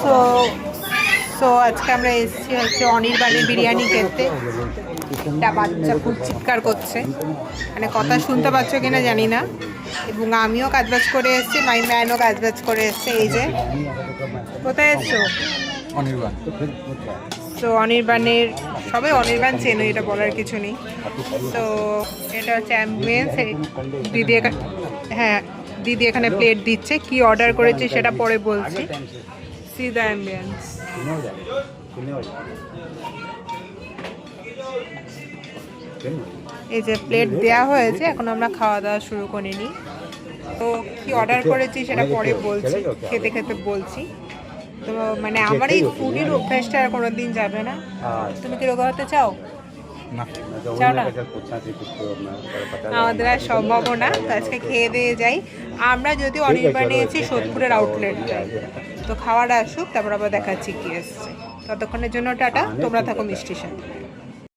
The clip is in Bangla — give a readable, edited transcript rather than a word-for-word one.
সো সো আজকে আমরা এসেছি হচ্ছে অনির্বাণের বিরিয়ানি খেতে। একটা বাচ্চা খুব চিৎকার করছে, মানে কথা শুনতে পাচ্ছ কিনা জানি না। এবং আমিও কাজবাজ করে এসেছি, মাই ম্যানও কাজবাজ করে এসছে। এই যে কোথায় এসছো? অনির্বাণ। তো অনির্বাণের সবাই অনির্বাণ চেনো, এটা বলার কিছু নেই। তো এটা হচ্ছে অ্যাম্বিয়েন্স। দিদি হ্যাঁ দিদি এখানে প্লেট দিচ্ছে, কি অর্ডার করেছে সেটা পরে বলছি। C the ambience. এই যে প্লেট দেওয়া হয়েছে, এখন আমরা খাওয়া দাওয়া শুরু করিনি। তো কি অর্ডার করেছি সেটা পরে বলছি, খেতে খেতে বলছি। তো মানে আমার এই ফুডের অভ্যাসটা আর কোনোদিন যাবে না। তুমি কি রোগা হতে চাও? চাও না? আমাদের আর সম্ভব না। তো আজকে খেয়ে দিয়ে যাই। আমরা যদি অনির্বাণ নিয়েছি সোদপুরের আউটলেটটায়, তো খাওয়াটা আসুক, তারপর আবার দেখাচ্ছি কি এসছে। ততক্ষণের জন্য টাটা, তোমরা থাকো মিষ্টির সাথে।